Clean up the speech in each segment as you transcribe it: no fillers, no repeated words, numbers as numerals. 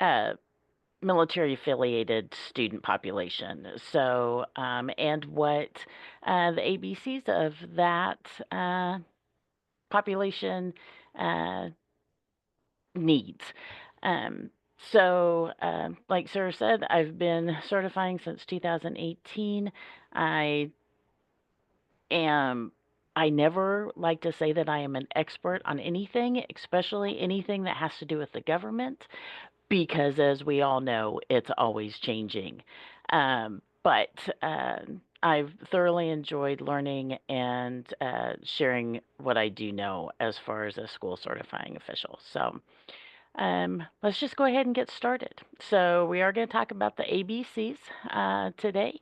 uh, military affiliated student population. So, and what the ABCs of that population uh, needs. Um, like Sarah said, I've been certifying since 2018. I am. I never like to say that I am an expert on anything, especially anything that has to do with the government, because as we all know, it's always changing. But I've thoroughly enjoyed learning and sharing what I do know as far as a school certifying official. So let's just go ahead and get started. So we are going to talk about the ABCs today,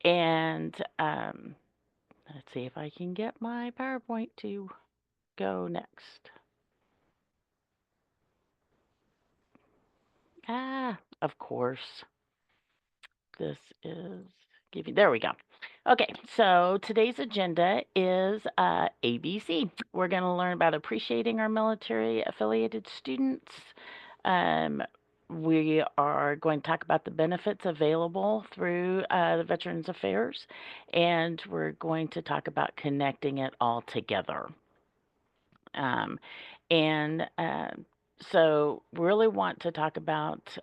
and let's see if I can get my PowerPoint to go next. Of course, this is giving. There we go. Okay, so today's agenda is ABC. We're going to learn about appreciating our military affiliated students. Um, we are going to talk about the benefits available through the Veterans Affairs, and we're going to talk about connecting it all together. Um, and so, really want to talk about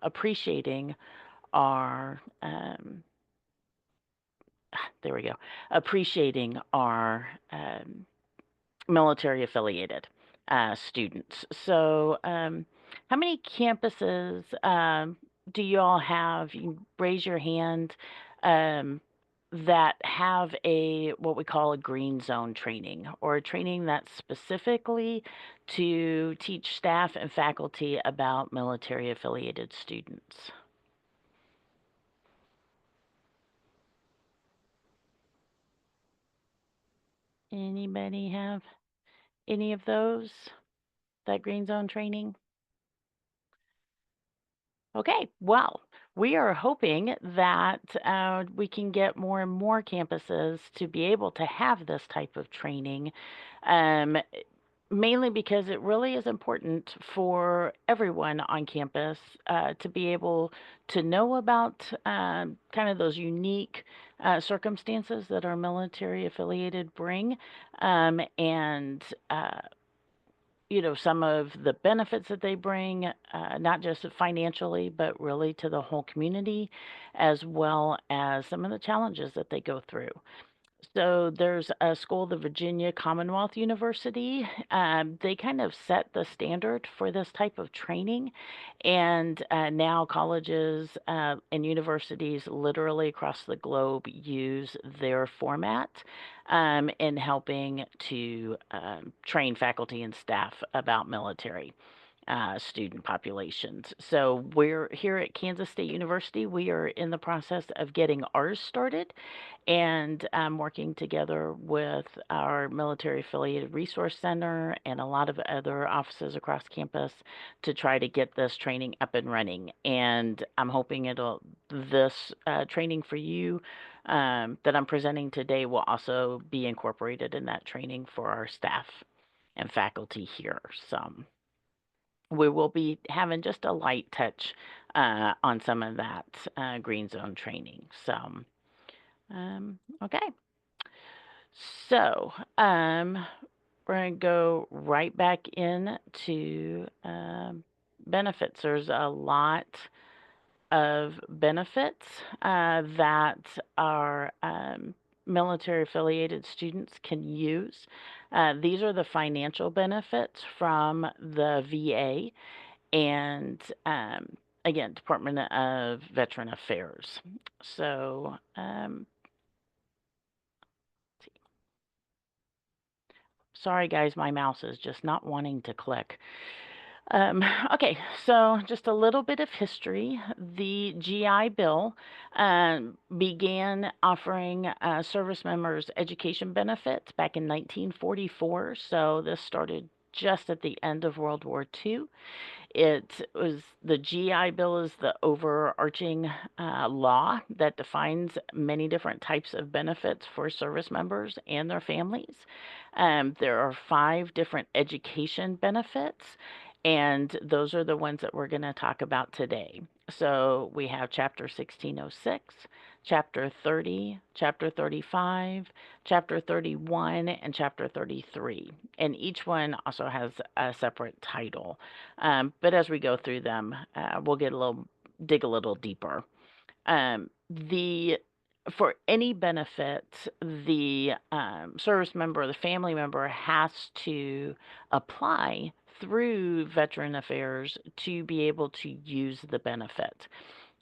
appreciating our there we go, appreciating our military affiliated students. So, how many campuses do you all have? You can raise your hand um, that have a what we call a green zone training, or a training that's specifically to teach staff and faculty about military affiliated students. Anybody have any of those? That green zone training? Okay, well, we are hoping that we can get more and more campuses to be able to have this type of training, um, mainly because it really is important for everyone on campus to be able to know about kind of those unique circumstances that our military affiliated bring, and some of the benefits that they bring, not just financially, but really to the whole community, as well as some of the challenges that they go through. So there's a school, the Virginia Commonwealth University. They kind of set the standard for this type of training, and now colleges and universities literally across the globe use their format in helping to train faculty and staff about military student populations. So we're here at Kansas State University. We are in the process of getting ours started, and working together with our military affiliated resource center and a lot of other offices across campus to try to get this training up and running. And I'm hoping this training for you that I'm presenting today will also be incorporated in that training for our staff and faculty here. So we will be having just a light touch on some of that green zone training. So, okay. So, we're going to go right back into benefits. There's a lot of benefits that our military affiliated students can use. These are the financial benefits from the VA and again, Department of Veteran Affairs. So, sorry guys, my mouse is just not wanting to click. Um, okay, so just a little bit of history. The GI Bill began offering service members education benefits back in 1944. So this started just at the end of World War II. It was the GI Bill is the overarching law that defines many different types of benefits for service members and their families. There are 5 different education benefits, And those are the ones that we're going to talk about today. So we have Chapter 1606, Chapter 30, Chapter 35, Chapter 31, and Chapter 33. And each one also has a separate title. But as we go through them, we'll dig a little deeper. The For any benefit, the service member or the family member has to apply through Veteran Affairs to be able to use the benefit.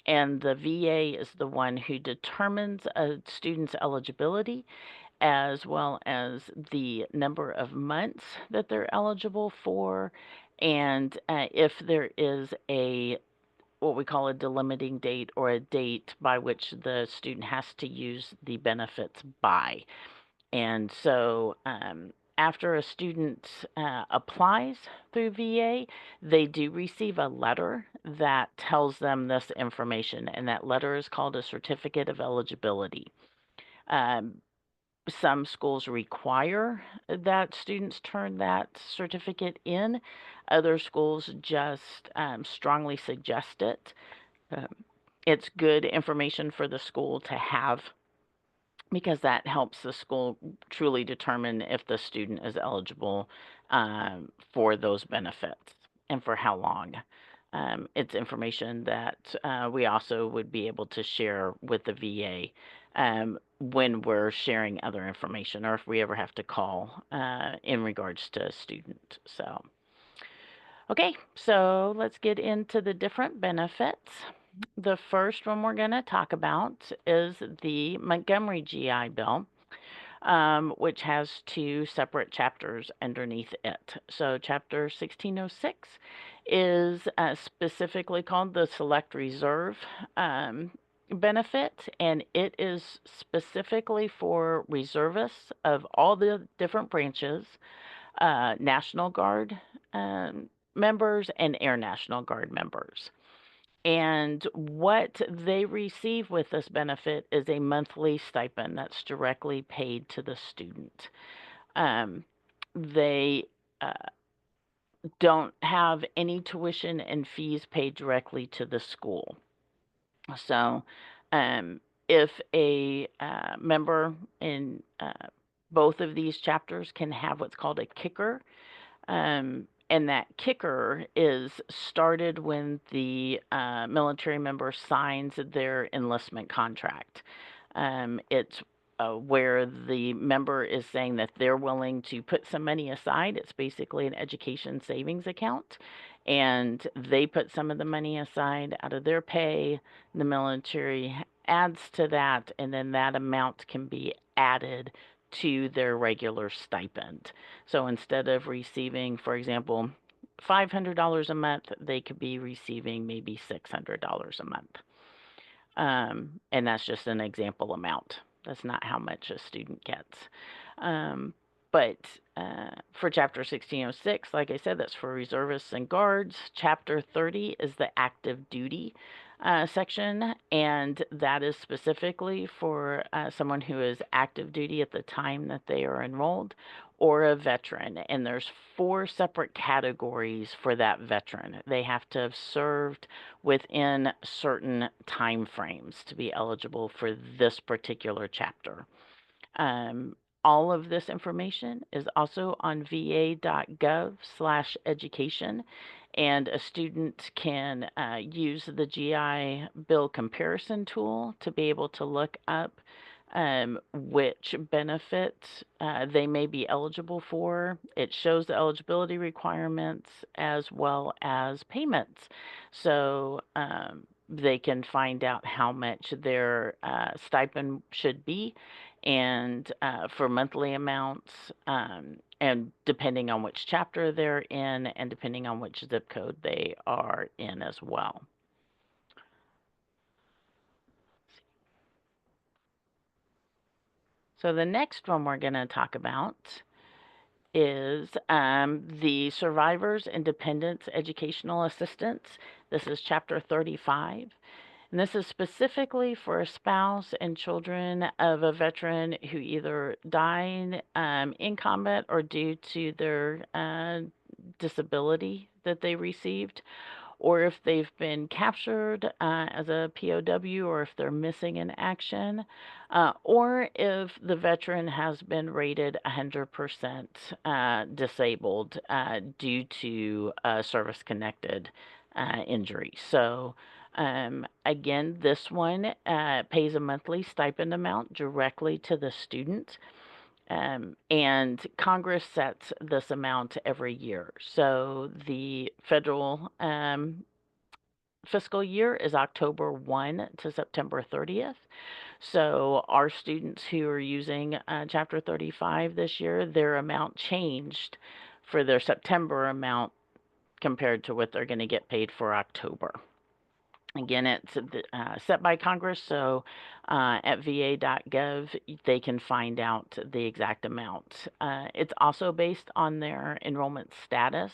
And the VA is the one who determines a student's eligibility as well as the number of months that they're eligible for, and if there is a what we call a delimiting date or a date by which the student has to use the benefits by. And so after a student applies through VA, they do receive a letter that tells them this information, and that letter is called a certificate of eligibility. Some schools require that students turn that certificate in. Other schools just strongly suggest it. Um, it's good information for the school to have because that helps the school truly determine if the student is eligible for those benefits and for how long. It's information that we also would be able to share with the VA when we're sharing other information or if we ever have to call in regards to a student. So, okay, so let's get into the different benefits. The first one we're going to talk about is the Montgomery GI Bill, which has two separate chapters underneath it. So, Chapter 1606 is specifically called the Select Reserve benefit, and it is specifically for reservists of all the different branches, National Guard members, and Air National Guard members. And what they receive with this benefit is a monthly stipend that's directly paid to the student. They uh, don't have any tuition and fees paid directly to the school. So, if a member in both of these chapters can have what's called a kicker, and that kicker is started when the military member signs their enlistment contract. It's where the member is saying that they're willing to put some money aside. It's basically an education savings account. And they put some of the money aside out of their pay. The military adds to that, and then that amount can be added to their regular stipend. So instead of receiving, for example, $500 a month, they could be receiving maybe $600 a month. And that's just an example amount. That's not how much a student gets. But for Chapter 1606, like I said, that's for reservists and guards. Chapter 30 is the active duty section, and that is specifically for someone who is active duty at the time that they are enrolled or a veteran. And there's 4 separate categories for that veteran. They have to have served within certain time frames to be eligible for this particular chapter. All of this information is also on va.gov/education, and a student can use the GI Bill comparison tool to be able to look up which benefits they may be eligible for. It shows the eligibility requirements as well as payments. So they can find out how much their stipend should be and for monthly amounts, and depending on which chapter they're in and depending on which zip code they are in as well. So the next one we're going to talk about is the Survivors and Dependents Educational Assistance. This is Chapter 35. And this is specifically for a spouse and children of a veteran who either died in combat or due to their disability that they received, or if they've been captured as a POW, or if they're missing in action, or if the veteran has been rated 100% disabled due to service connected injury. So, again, this one pays a monthly stipend amount directly to the student. And Congress sets this amount every year. So the federal fiscal year is October 1 to September 30th. So our students who are using Chapter 35 this year, their amount changed for their September amount compared to what they're going to get paid for October. Again, it's set by Congress, so at va.gov they can find out the exact amount. It's also based on their enrollment status.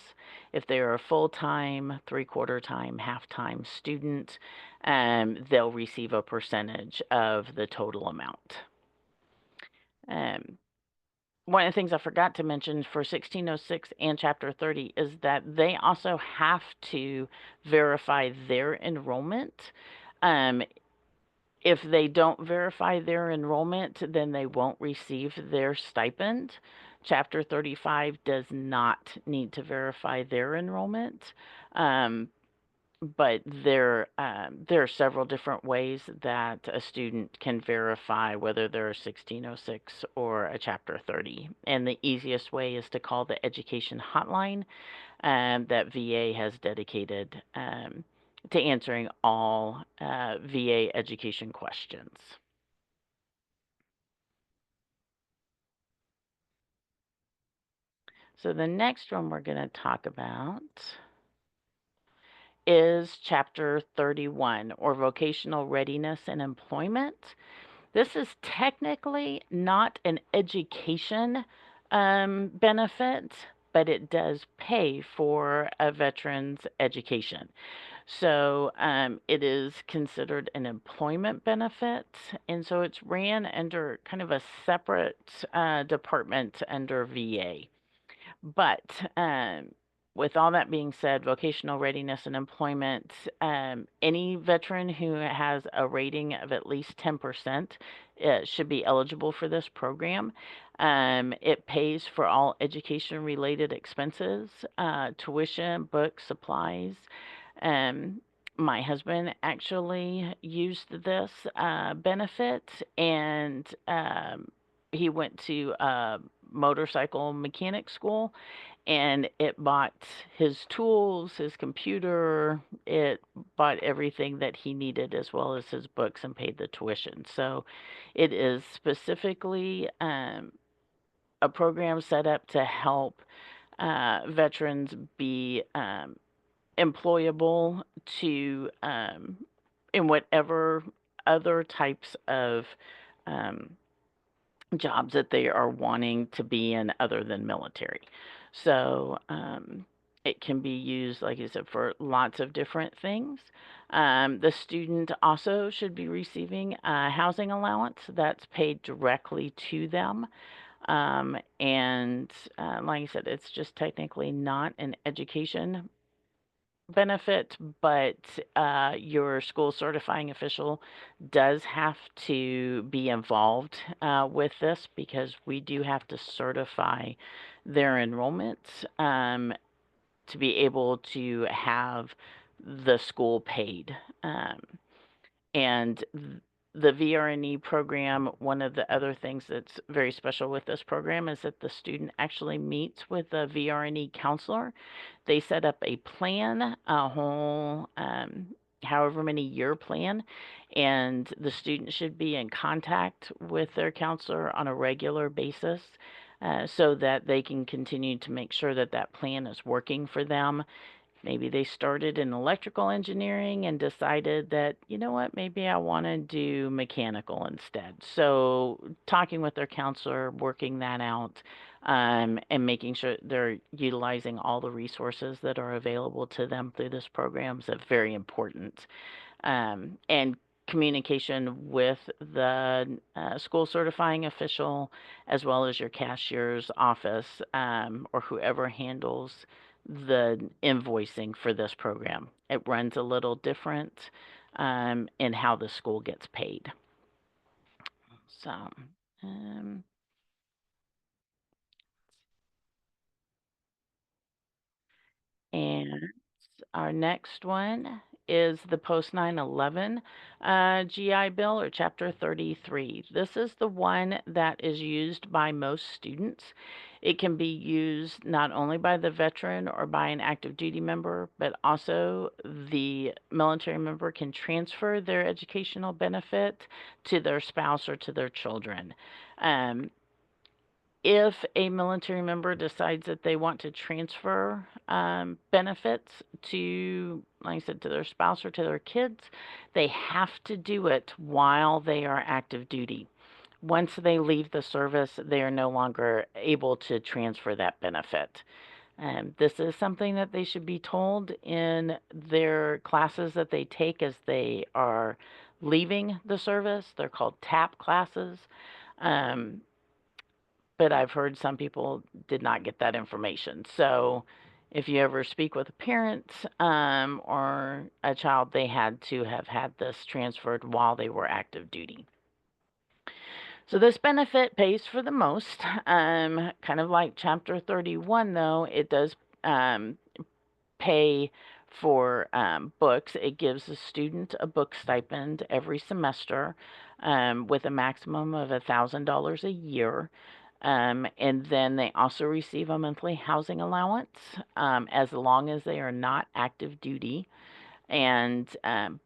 If they're a full-time, three-quarter time, half-time student, they'll receive a percentage of the total amount. One of the things I forgot to mention for 1606 and Chapter 30 is that they also have to verify their enrollment. If they don't verify their enrollment, then they won't receive their stipend. Chapter 35 does not need to verify their enrollment. But there are several different ways that a student can verify whether they're a 1606 or a Chapter 30. And the easiest way is to call the education hotline that VA has dedicated to answering all VA education questions. So the next one we're going to talk about is Chapter 31, or Vocational Readiness and Employment. This is technically not an education benefit, but it does pay for a veteran's education. So it is considered an employment benefit, and so it's ran under kind of a separate department under VA. But with all that being said, vocational readiness and employment, any veteran who has a rating of at least 10% should be eligible for this program. It pays for all education-related expenses, tuition, books, supplies. My husband actually used this benefit, and he went to motorcycle mechanic school, and it bought his tools, his computer, it bought everything that he needed, as well as his books, and paid the tuition. So it is specifically a program set up to help veterans be employable to in whatever other types of jobs that they are wanting to be in other than military. So it can be used, like I said, for lots of different things. The student also should be receiving a housing allowance that's paid directly to them. And like I said, it's just technically not an education benefit, but your school certifying official does have to be involved with this, because we do have to certify their enrollment to be able to have the school paid. And the VRNE program, one of the other things that's very special with this program is that the student actually meets with a VRNE counselor. They set up a plan, a whole however many year plan, and the student should be in contact with their counselor on a regular basis so that they can continue to make sure that that plan is working for them. Maybe they started in electrical engineering and decided that, you know what, maybe I want to do mechanical instead. So talking with their counselor, working that out, and making sure they're utilizing all the resources that are available to them through this program is very important. And communication with the school certifying official, as well as your cashier's office, or whoever handles the invoicing for this program. It runs a little different in how the school gets paid. So, and our next one is the post 9/11 GI Bill, or Chapter 33. This is the one that is used by most students. It can be used not only by the veteran or by an active duty member, but also the military member can transfer their educational benefit to their spouse or to their children. Um, if a military member decides that they want to transfer benefits to, like I said, to their spouse or to their kids, they have to do it while they are active duty. Once they leave the service, they are no longer able to transfer that benefit. This is something that they should be told in their classes that they take as they are leaving the service. They're called TAP classes. But I've heard some people did not get that information. So if you ever speak with a parent or a child, they had to have had this transferred while they were active duty. So this benefit pays for the most. Kind of like Chapter 31, though, it does pay for books. It gives a student a book stipend every semester with a maximum of $1,000 a year. And then they also receive a monthly housing allowance as long as they are not active duty. And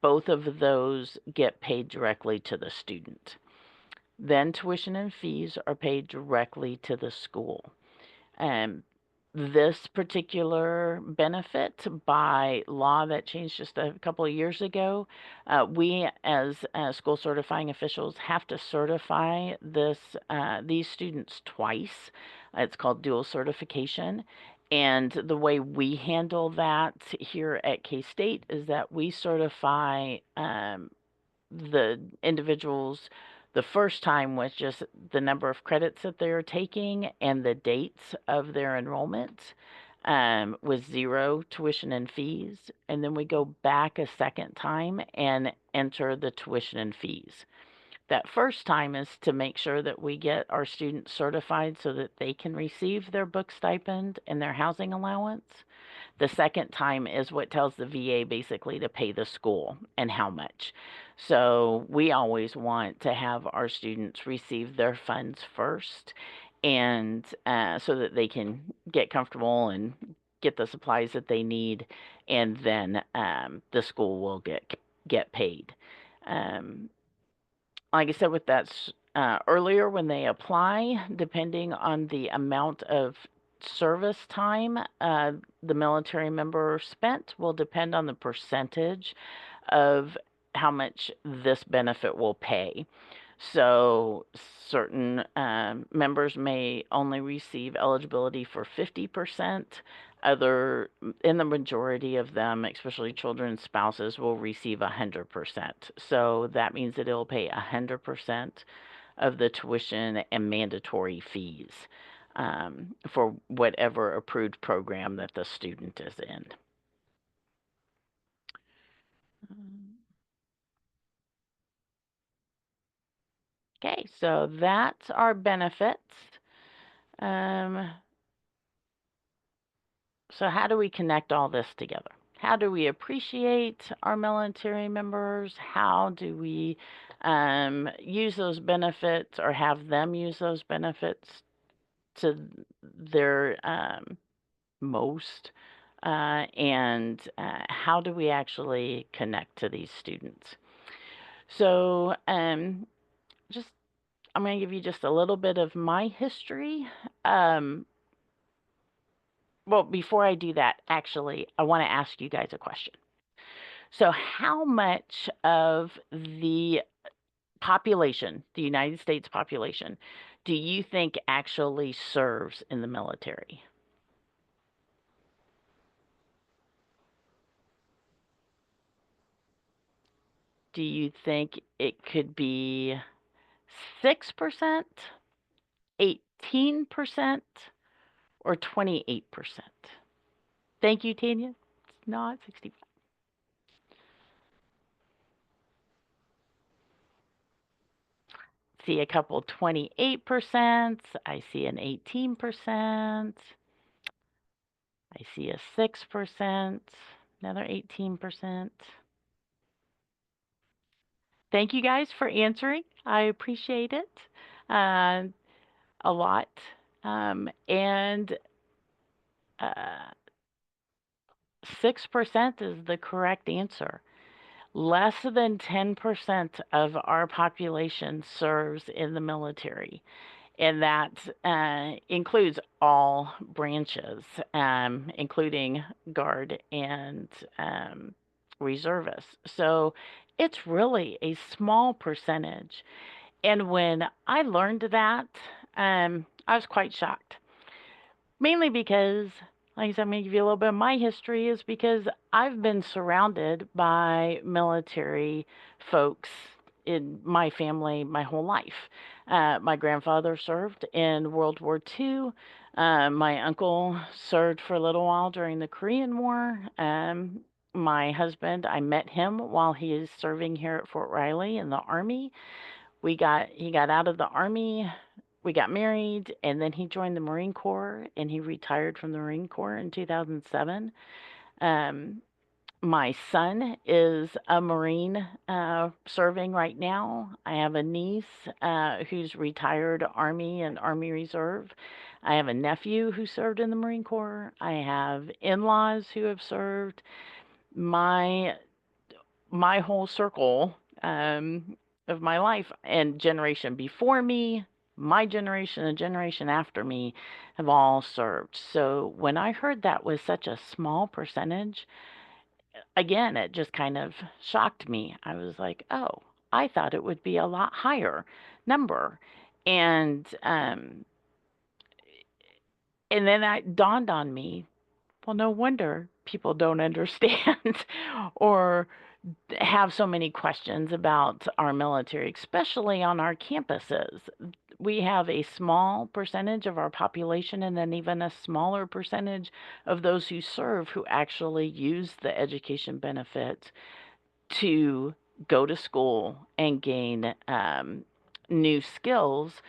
both of those get paid directly to the student. Then tuition and fees are paid directly to the school. Um, this particular benefit, by law that changed just a couple of years ago, we as school certifying officials have to certify these students twice. It's called dual certification. And the way we handle that here at K-State is that we certify the individuals the first time with just the number of credits that they're taking and the dates of their enrollment with zero tuition and fees. And then we go back a second time and enter the tuition and fees. That first time is to make sure that we get our students certified so that they can receive their book stipend and their housing allowance. The second time is what tells the VA basically to pay the school and how much. So we always want to have our students receive their funds first, and so that they can get comfortable and get the supplies that they need, and then the school will get paid. Like I said, with that earlier, when they apply, depending on the amount of service time the military member spent, will depend on the percentage of how much this benefit will pay. So certain members may only receive eligibility for 50%. In the majority of them, especially children and spouses, will receive 100%. So that means that it'll pay 100% of the tuition and mandatory fees for whatever approved program that the student is in. Okay, so that's our benefits. So how do we connect all this together? How do we appreciate our military members? How do we use those benefits or have them use those benefits to their most? And how do we actually connect to these students? So just I'm going to give you just a little bit of my history. Well, before I do that, actually, I want to ask you guys a question. So, how much of the population, the United States population, do you think actually serves in the military? Do you think it could be 6%, 18%, or 28%? Thank you, Tanya. It's not 65. See a couple 28%. I see an 18%. I see a 6%, another 18%. Thank you guys for answering. I appreciate it a lot. And 6% is the correct answer. Less than 10% of our population serves in the military, and that includes all branches, including Guard and reservists. So it's really a small percentage. And when I learned that, I was quite shocked. Mainly because, like I said, I'm going to give you a little bit of my history, is because I've been surrounded by military folks in my family my whole life. My grandfather served in World War II. My uncle served for a little while during the Korean War. My husband, I met him while he is serving here at Fort Riley in the Army. He got out of the Army, we got married, and then he joined the Marine Corps, and he retired from the Marine Corps in 2007. My son is a Marine serving right now. I have a niece who's retired Army and Army Reserve. I have a nephew who served in the Marine Corps. I have in-laws who have served. My whole circle of my life and generation before me, my generation, and generation after me have all served. So when I heard that was such a small percentage, again, it just kind of shocked me. I was like, oh, I thought it would be a lot higher number. And then it dawned on me, well, no wonder people don't understand or have so many questions about our military, especially on our campuses. We have a small percentage of our population, and then even a smaller percentage of those who serve who actually use the education benefits to go to school and gain new skills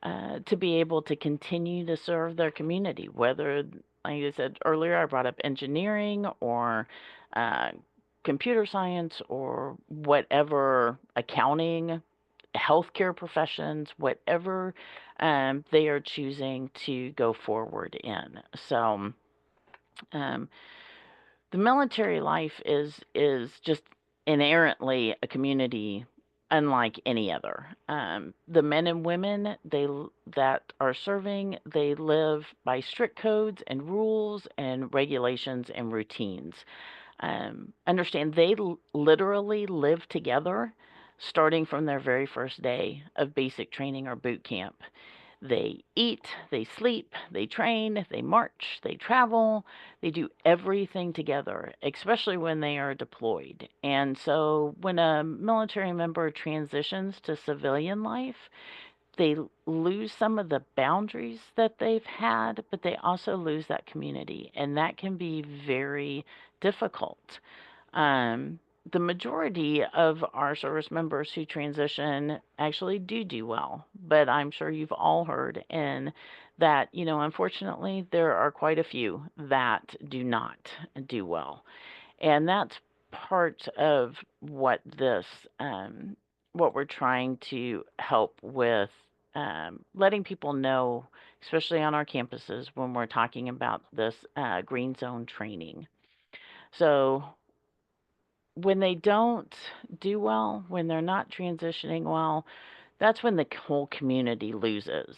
to be able to continue to serve their community. Whether, like I said earlier, I brought up engineering or uh, computer science or whatever, accounting, healthcare professions, whatever they are choosing to go forward in. So the military life is just inherently a community unlike any other. The men and women that are serving, they live by strict codes and rules and regulations and routines. Understand they literally live together starting from their very first day of basic training or boot camp. They eat, they sleep, they train, they march, they travel, they do everything together, especially when they are deployed. And so when a military member transitions to civilian life, they lose some of the boundaries that they've had, but they also lose that community, and that can be very difficult. Um, the majority of our service members who transition actually do well, but I'm sure you've all heard and that, unfortunately, there are quite a few that do not do well. And that's part of what we're trying to help with, letting people know, especially on our campuses when we're talking about this green zone training. So when they don't do well, when they're not transitioning well, that's when the whole community loses.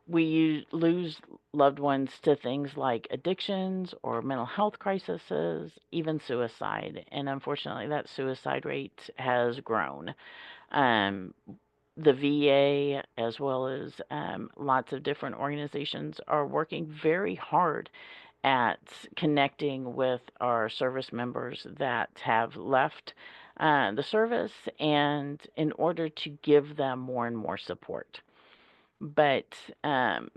We lose loved ones to things like addictions or mental health crises, even suicide. And unfortunately, that suicide rate has grown. Um, the VA, as well as lots of different organizations, are working very hard at connecting with our service members that have left the service and in order to give them more and more support. But um,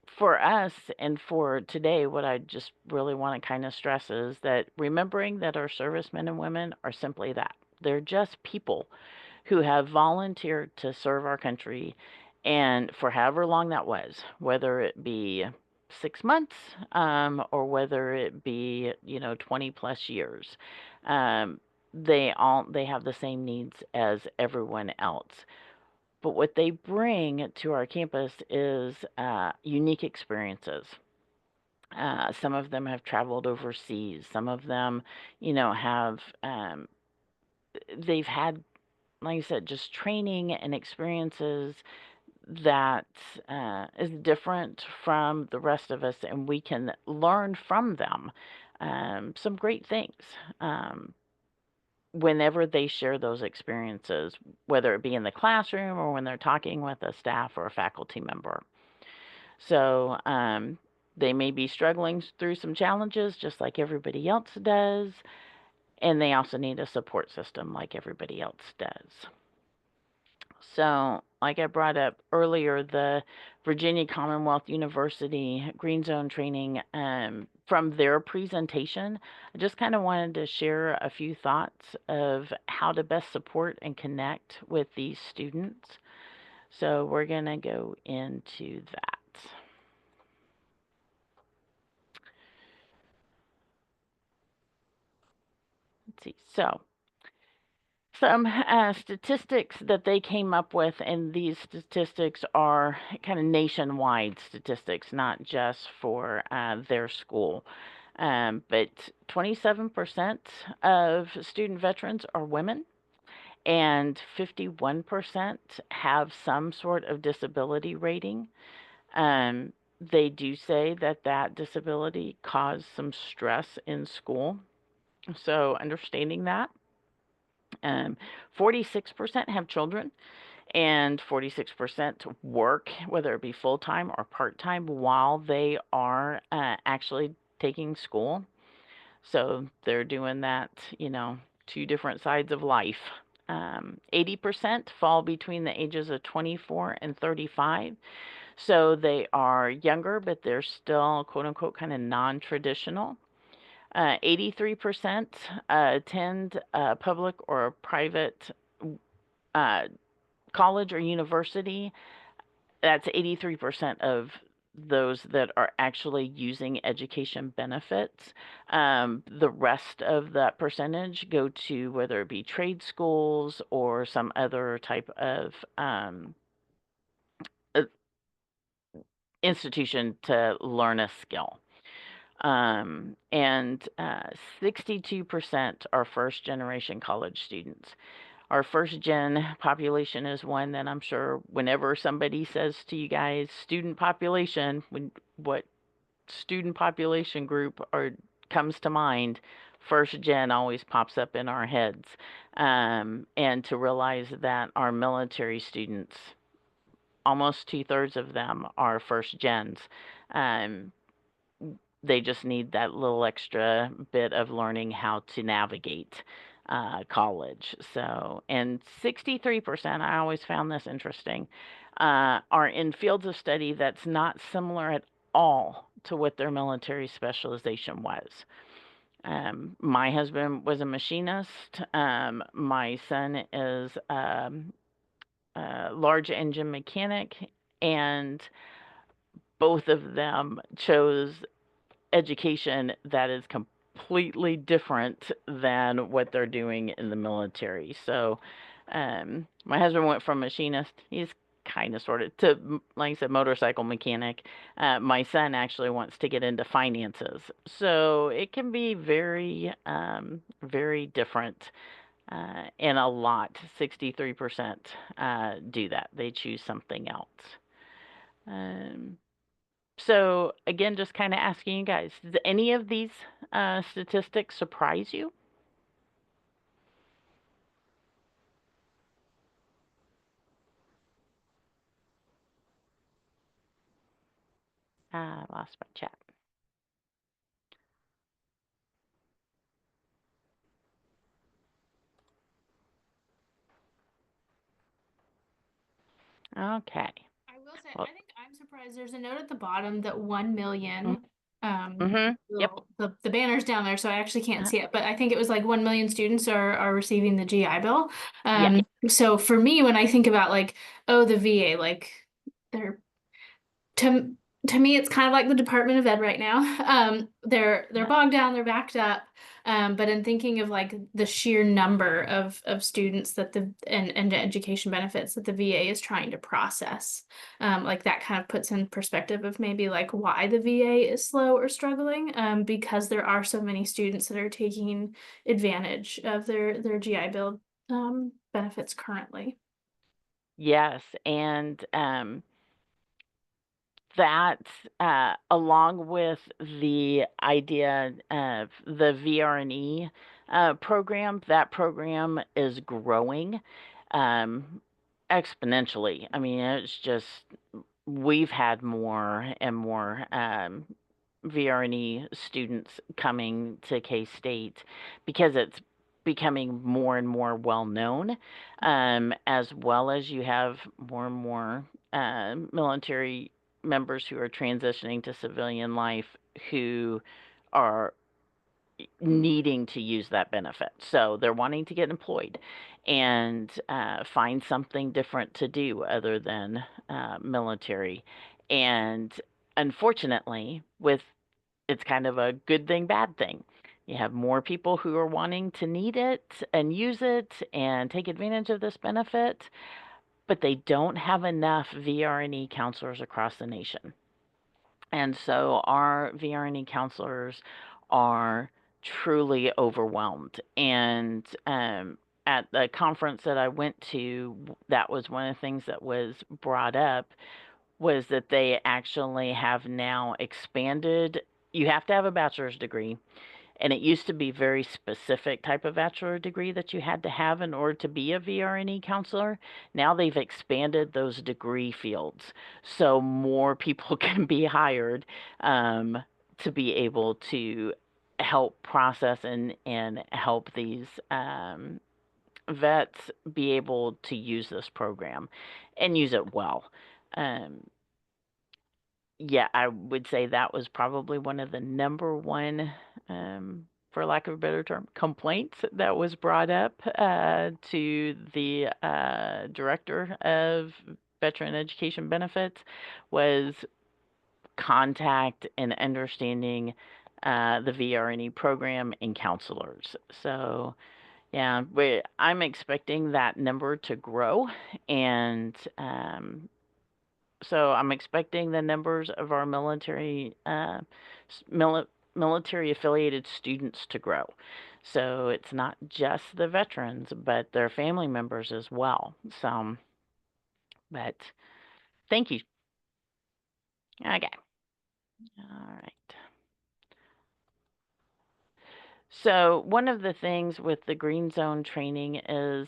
for us and for today, what I just really want to kind of stress is that remembering that our servicemen and women are simply that. They're just people who have volunteered to serve our country and for however long that was, whether it be 6 months or whether it be 20 plus years. um, they have the same needs as everyone else, but what they bring to our campus is unique experiences. Some of them have traveled overseas. Some of them have they've had, like I said, just training and experiences that is different from the rest of us, and we can learn from them some great things whenever they share those experiences, whether it be in the classroom or when they're talking with a staff or a faculty member. So they may be struggling through some challenges just like everybody else does, and they also need a support system like everybody else does. So, like I brought up earlier, the Virginia Commonwealth University Green Zone training, from their presentation, I just kind of wanted to share a few thoughts of how to best support and connect with these students. So, we're going to go into that. Let's see. So, some statistics that they came up with, and these statistics are kind of nationwide statistics, not just for their school. But 27% of student veterans are women, and 51% have some sort of disability rating. They do say that that disability caused some stress in school. So, understanding that. 46% have children, and 46% work, whether it be full time or part time, while they are actually taking school. So they're doing that, two different sides of life. 80% fall between the ages of 24 and 35. So they are younger, but they're still, quote unquote, kind of non traditional. 83% attend a public or a private uh, college or university. That's 83% of those that are actually using education benefits. The rest of that percentage go to whether it be trade schools or some other type of uh, institution to learn a skill. And 62% are first generation college students. Our first gen population is one that I'm sure whenever somebody says to you guys student population, what student population group comes to mind, first gen always pops up in our heads. And to realize that our military students, almost 2/3 of them are first gens. Um, they just need that little extra bit of learning how to navigate college. So, and 63%, I always found this interesting, are in fields of study that's not similar at all to what their military specialization was. My husband was a machinist. My son is a large engine mechanic, and both of them chose education that is completely different than what they're doing in the military. So, my husband went from machinist, he's kind of sort of, to, like I said, motorcycle mechanic. My son actually wants to get into finances. So it can be very, very different. And a lot, 63% do that. They choose something else. Um, so again, just kind of asking you guys, does any of these statistics surprise you? Lost my chat. Okay. I will say, Well, I think I'm surprised. There's a note at the bottom that 1 million, yep. the banner's down there, so I actually can't Uh, see it, but I think it was like 1 million students are receiving the GI Bill. yeah. So for me, when I think about like, oh, the VA, like they're to to me it's kind of like the Department of Ed right now. They're Yeah. bogged down, they're backed up. But in thinking of like the sheer number of students that and education benefits that the VA is trying to process, like that kind of puts in perspective of maybe like why the VA is slow or struggling, because there are so many students that are taking advantage of their GI Bill benefits currently. Yes, and that, along with the idea of the VRNE program, that program is growing um, exponentially. I mean, it's just we've had more and more VRNE students coming to K State because it's becoming more and more well known, as well as you have more and more military members who are transitioning to civilian life who are needing to use that benefit. So they're wanting to get employed and find something different to do other than military. And unfortunately, with it's kind of a good thing, bad thing. You have more people who are wanting to need it and use it and take advantage of this benefit, but they don't have enough VRNE counselors across the nation. And so our VRNE counselors are truly overwhelmed. And at the conference that I went to, that was one of the things that was brought up was that they actually have now expanded. You have to have a bachelor's degree, and it used to be very specific type of bachelor degree that you had to have in order to be a VRNE counselor. Now they've expanded those degree fields so more people can be hired to be able to help process and help these vets be able to use this program and use it well. Um, yeah, I would say that was probably one of the number one, for lack of a better term, complaints that was brought up to the director of veteran education benefits was contact and understanding the VRNE program and counselors. So yeah, I'm expecting that number to grow, and so I'm expecting the numbers of our military affiliated students to grow. So it's not just the veterans, but their family members as well. So, but thank you. Okay. All right. So one of the things with the green zone training is,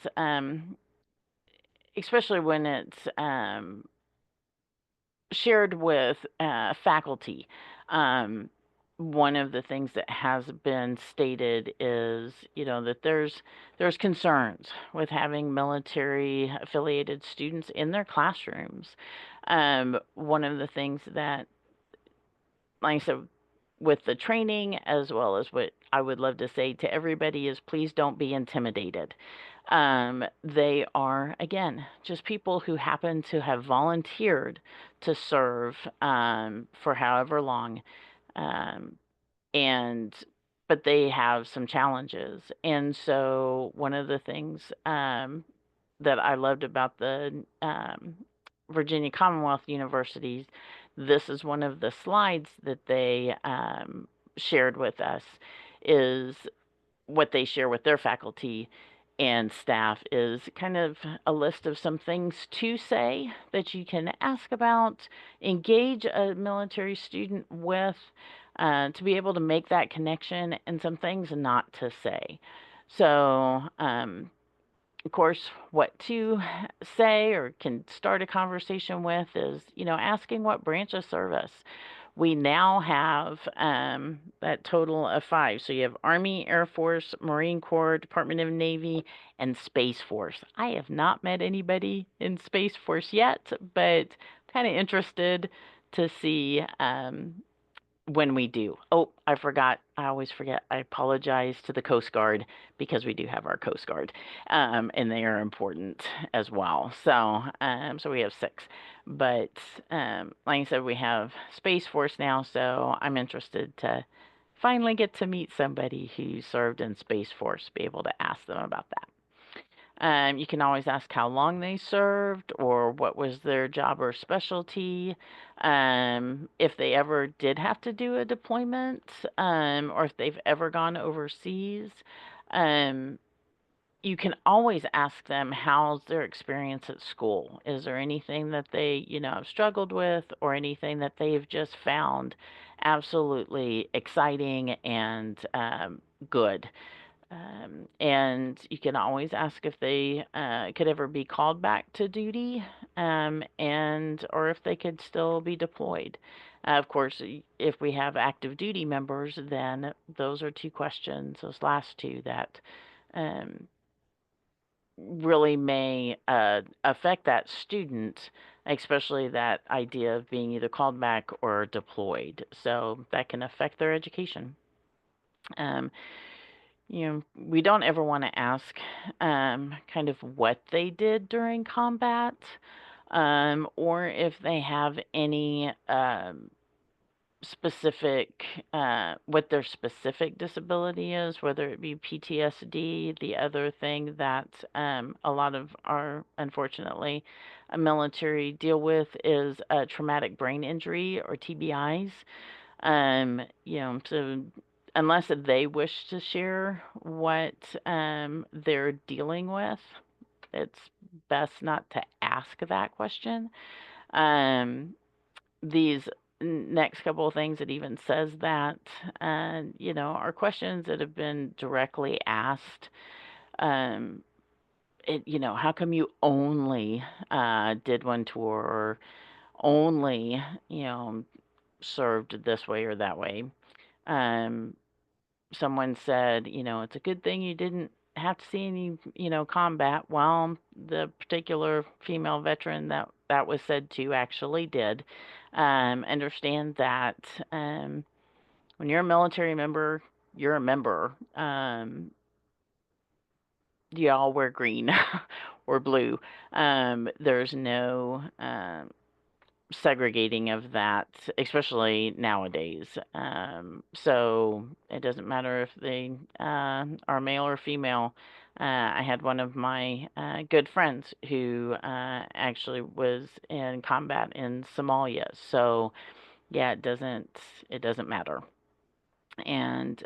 especially when it's shared with faculty. Um, One of the things that has been stated is, that there's concerns with having military affiliated students in their classrooms. One of the things that, like I said, with the training as well as what I would love to say to everybody is please don't be intimidated. They are, again, just people who happen to have volunteered to serve for however long. Um, and but they have some challenges. And so one of the things that I loved about the Virginia Commonwealth Universities, this is one of the slides that they shared with us, is what they share with their faculty and staff is kind of a list of some things to say that you can ask about, engage a military student with, to be able to make that connection, and some things not to say. So, of course, what to say or can start a conversation with is, asking what branch of service. We now have that total of 5. So you have Army, Air Force, Marine Corps, Department of Navy, and Space Force. I have not met anybody in Space Force yet, but kind of interested to see when we do. Oh, I forgot. I always forget. I apologize to the Coast Guard because we do have our Coast Guard, and they are important as well. So we have 6. But like I said, we have Space Force now, so I'm interested to finally get to meet somebody who served in Space Force, be able to ask them about that. You can always ask how long they served or what was their job or specialty. If they ever did have to do a deployment, or if they've ever gone overseas. Um, you can always ask them how's their experience at school. Is there anything that they, have struggled with, or anything that they've just found absolutely exciting and good? And you can always ask if they could ever be called back to duty, and or if they could still be deployed. Of course, if we have active duty members, then those are 2 questions, those last 2, that um, really may affect that student, especially that idea of being either called back or deployed. So that can affect their education. Um, we don't ever want to ask kind of what they did during combat, or if they have any specific, what their specific disability is, whether it be PTSD. The other thing that a lot of our, unfortunately, military deal with is traumatic brain injury, or TBIs. So unless they wish to share what they're dealing with, it's best not to ask that question. These next couple of things, it even says that, are questions that have been directly asked. How come you only did one tour, or only, served this way or that way? Um, Someone said, it's a good thing you didn't have to see any, combat. Well, the particular female veteran that was said to actually did. Understand that when you're a military member, you're a member. You all wear green or blue. There's no segregating of that, especially nowadays. So it doesn't matter if they are male or female. I had one of my good friends who actually was in combat in Somalia. So yeah, it doesn't matter. And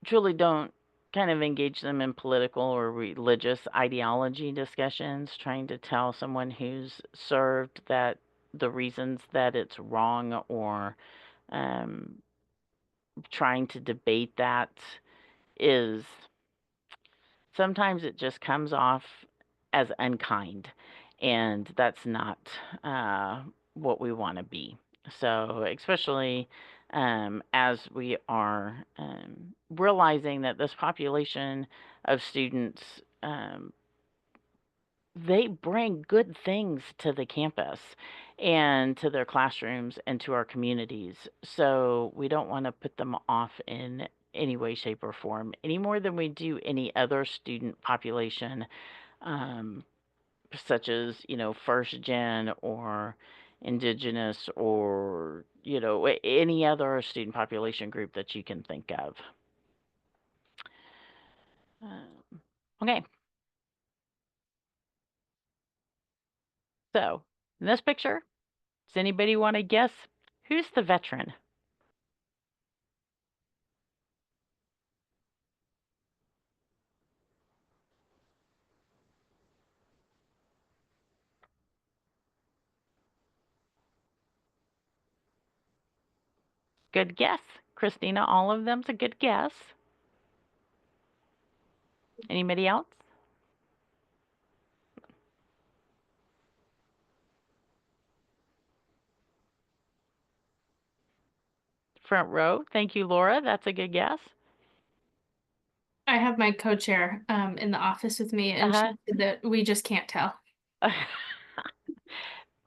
truly don't kind of engage them in political or religious ideology discussions, trying to tell someone who's served that the reasons that it's wrong, or um, trying to debate that, is sometimes it just comes off as unkind, and that's not what we want to be. So, especially as we are realizing that this population of students, they bring good things to the campus and to their classrooms and to our communities. So we don't want to put them off in any way, shape, or form, any more than we do any other student population, um, such as, first gen or indigenous, or, any other student population group that you can think of. Okay. So in this picture, does anybody want to guess who's the veteran? Good guess. Christina, all of them's a good guess. Anybody else? Front row. Thank you, Laura. That's a good guess. I have my co-chair in the office with me, and Uh-huh. she said that we just can't tell.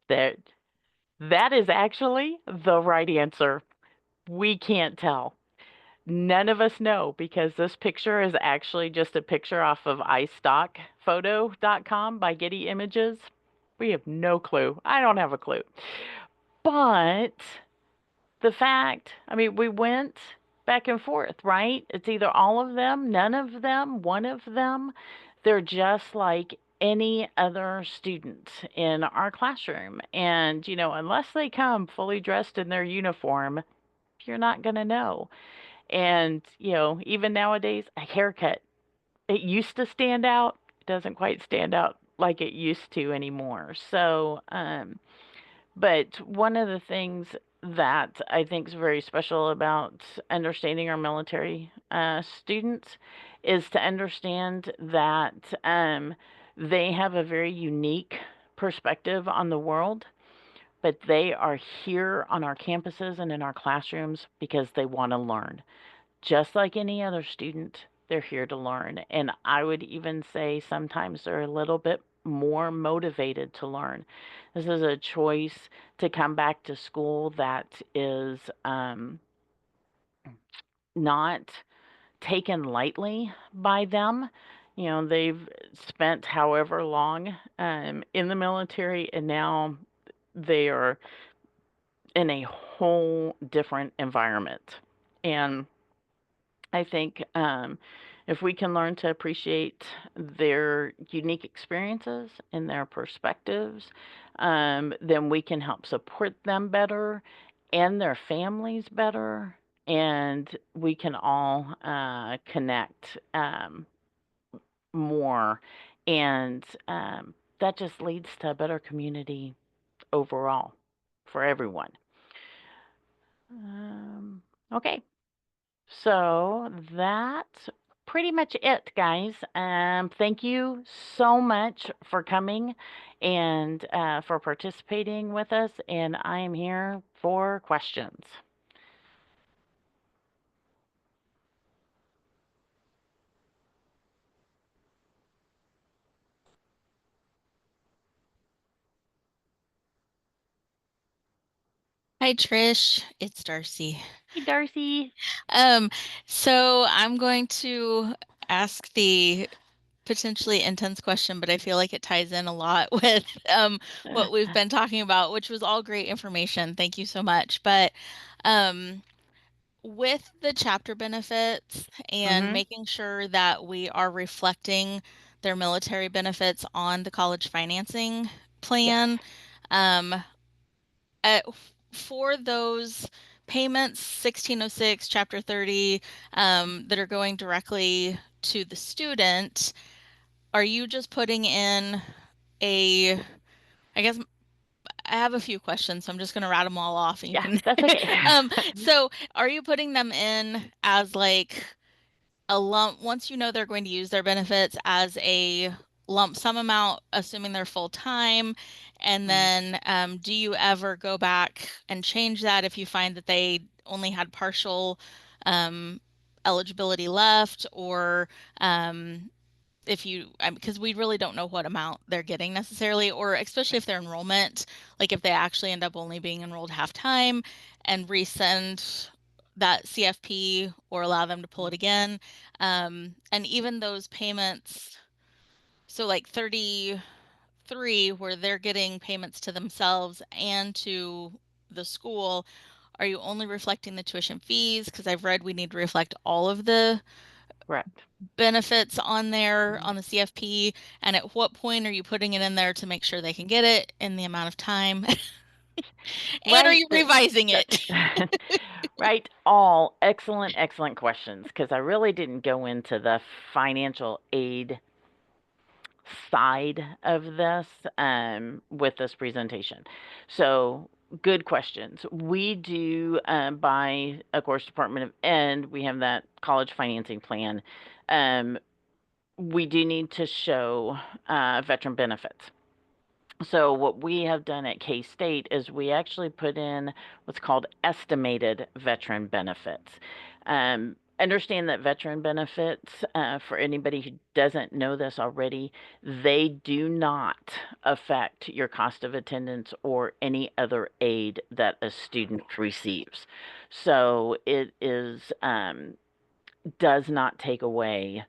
There, that is actually the right answer. We can't tell. None of us know because this picture is actually just a picture off of iStockphoto.com by Getty Images. We have no clue. I don't have a clue. But the fact, I mean, we went back and forth, right? It's either all of them, none of them, one of them. They're just like any other student in our classroom. And, unless they come fully dressed in their uniform, you're not going to know. And, even nowadays, a haircut, it used to stand out. It doesn't quite stand out like it used to anymore. So, but one of the things that I think is very special about understanding our military students is to understand that they have a very unique perspective on the world, but they are here on our campuses and in our classrooms because they want to learn. Just like any other student, they're here to learn. And I would even say sometimes they're a little bit more motivated to learn. This is a choice to come back to school that is not taken lightly by them. They've spent however long in the military, and now they are in a whole different environment. And I think if we can learn to appreciate their unique experiences and their perspectives, then we can help support them better and their families better, and we can all connect more. And that just leads to a better community overall for everyone. Okay. So that's pretty much it, guys. Thank you so much for coming and for participating with us. And I am here for questions. Hi Trish, it's Darcy. Hey, Darcy. Um, so I'm going to ask the potentially intense question, but I feel like it ties in a lot with what we've been talking about, which was all great information. Thank you so much. But um, with the chapter benefits and Mm-hmm. making sure that we are reflecting their military benefits on the college financing Yes. plan, um, for those payments, 1606, Chapter 30, that are going directly to the student, are you just putting in a, I guess I have a few questions, so I'm just going to rattle them all off and you Yeah, can, that's okay. so are you putting them in as like a lump, once you know they're going to use their benefits as a lump sum amount, assuming they're full time? And Mm. then do you ever go back and change that if you find that they only had partial um, eligibility left, or if you, because we really don't know what amount they're getting necessarily, or especially if their enrollment, like if they actually end up only being enrolled half time and resend that CFP or allow them to pull it again. And even those payments, so like 33, where they're getting payments to themselves and to the school, are you only reflecting the tuition fees? Because I've read we need to reflect all of the Correct. benefits on there on the CFP, and at what point are you putting it in there to make sure they can get it in the amount of time? And are Right. you revising it? Right. All excellent, excellent questions because I really didn't go into the financial aid side of this with this presentation. So, good questions. We do, by, of course, Department of Ed, we have that college financing plan. We do need to show veteran benefits. So what we have done at K-State is we actually put in what's called estimated veteran benefits. Understand that veteran benefits, for anybody who doesn't know this already, they do not affect your cost of attendance or any other aid that a student receives. So it is does not take away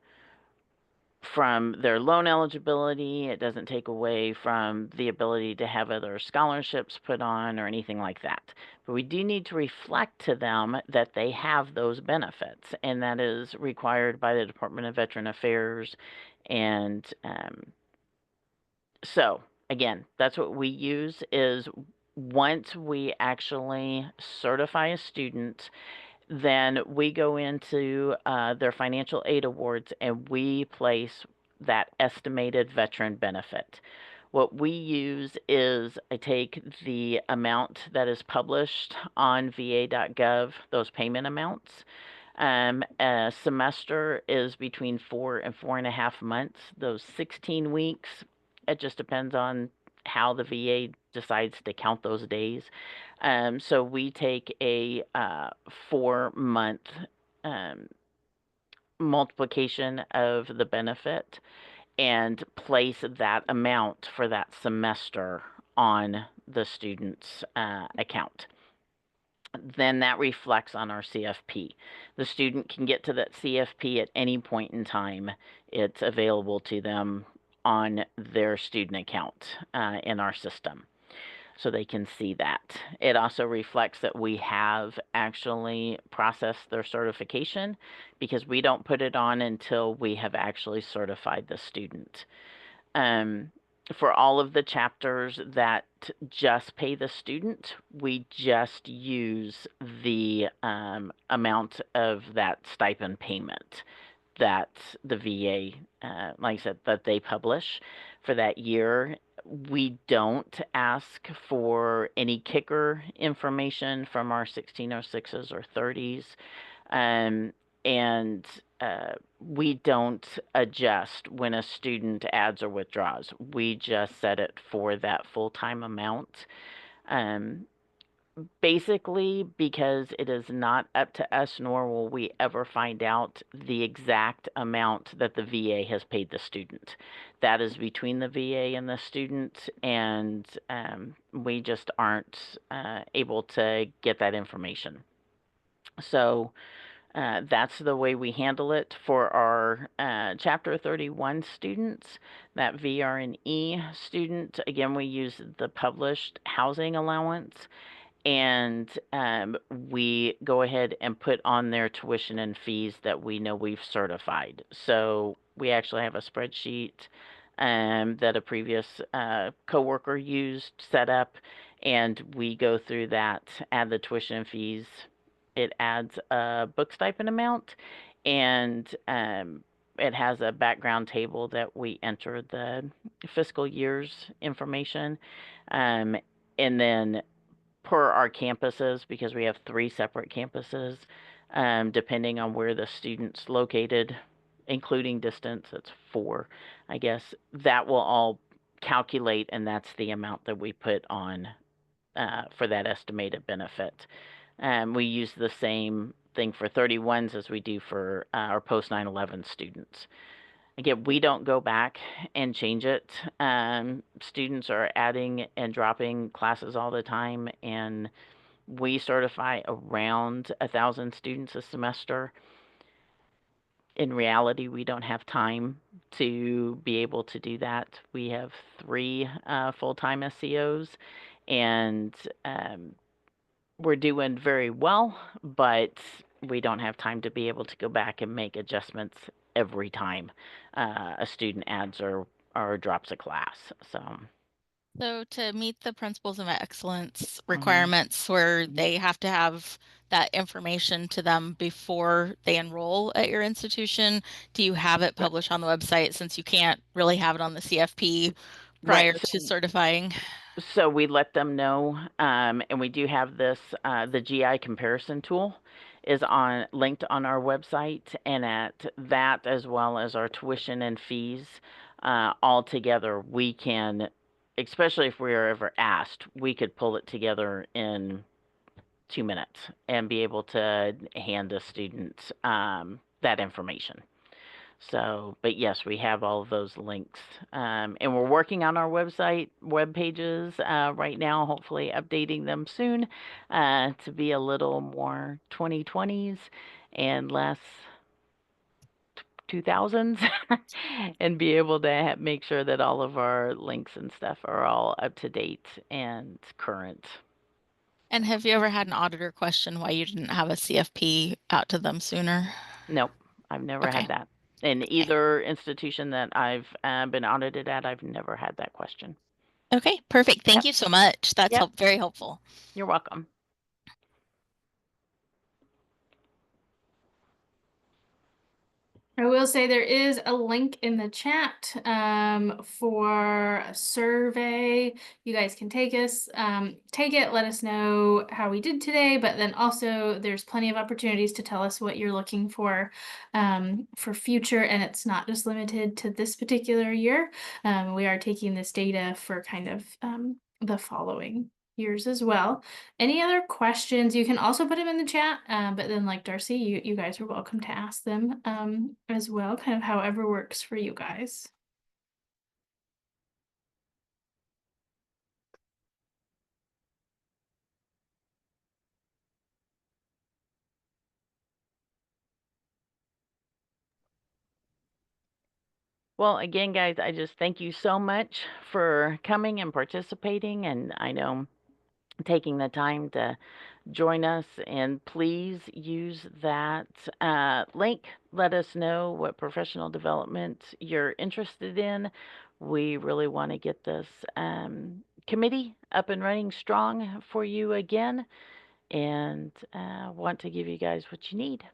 from their loan eligibility. It doesn't take away from the ability to have other scholarships put on or anything like that. But we do need to reflect to them that they have those benefits, and that is required by the Department of Veteran Affairs. And so, again, that's what we use is once we actually certify a student, then we go into their financial aid awards and we place that estimated veteran benefit. What we use is I take the amount that is published on va.gov, those payment amounts. A semester is between 4 and 4.5 months. Those 16 weeks, it just depends on how the VA decides to count those days. So we take a 4-month multiplication of the benefit and place that amount for that semester on the student's account. Then that reflects on our CFP. The student can get to that CFP at any point in time. It's available to them on their student account in our system, so they can see that. It also reflects that we have actually processed their certification, because we don't put it on until we have actually certified the student. For all of the chapters that just pay the student, we just use the amount of that stipend payment that the VA, like I said, that they publish for that year. We don't ask for any kicker information from our 1606s or 30s. And we don't adjust when a student adds or withdraws. We just set it for that full-time amount. Basically, because it is not up to us, nor will we ever find out the exact amount that the VA has paid the student. That is between the VA and the student, and we just aren't able to get that information. So that's the way we handle it for our Chapter 31 students. That VRNE student, again, we use the published housing allowance, and we go ahead and put on their tuition and fees that we know we've certified. So we actually have a spreadsheet that a previous coworker used, set up, and we go through that, add the tuition and fees. It adds a book stipend amount, and it has a background table that we enter the fiscal year's information. And then per our campuses, because we have 3 separate campuses, depending on where the student's located, including distance, it's 4, I guess, that will all calculate, and that's the amount that we put on for that estimated benefit. We use the same thing for 31s as we do for our post 9/11 students. Again, we don't go back and change it. Students are adding and dropping classes all the time, and we certify around 1,000 students a semester. In reality, we don't have time to be able to do that. We have 3 full-time SCOs, and we're doing very well, but we don't have time to be able to go back and make adjustments every time a student adds or drops a class. So to meet the principles of excellence requirements where they have to have that information to them before they enroll at your institution, do you have it published on the website, since you can't really have it on the CFP prior to certifying? So we let them know, and we do have this, the GI comparison tool is linked on our website, and at that, as well as our tuition and fees, all together, we can especially if we are ever asked, we could pull it together in 2 minutes and be able to hand the students that information. So, but yes, we have all of those links. And we're working on our web pages right now, hopefully updating them soon to be a little more 2020s and less 2000s and be able to make sure that all of our links and stuff are all up to date and current. And have you ever had an auditor question why you didn't have a CFP out to them sooner? Nope, I've never Okay. had that. In either institution that I've been audited at, I've never had that question. Okay, perfect. Thank Yep. you so much. That's Yep. very helpful. You're welcome. I will say there is a link in the chat for a survey. You guys can take it, let us know how we did today, but then also there's plenty of opportunities to tell us what you're looking for future, and it's not just limited to this particular year. We are taking this data for kind of the following years as well. Any other questions? You can also put them in the chat, but then like Darcy, you guys are welcome to ask them as well, kind of however works for you guys. Well, again, guys, I just thank you so much for coming and participating, and I know taking the time to join us. And please use that link. Let us know what professional development you're interested in. We really want to get this committee up and running strong for you again, and want to give you guys what you need.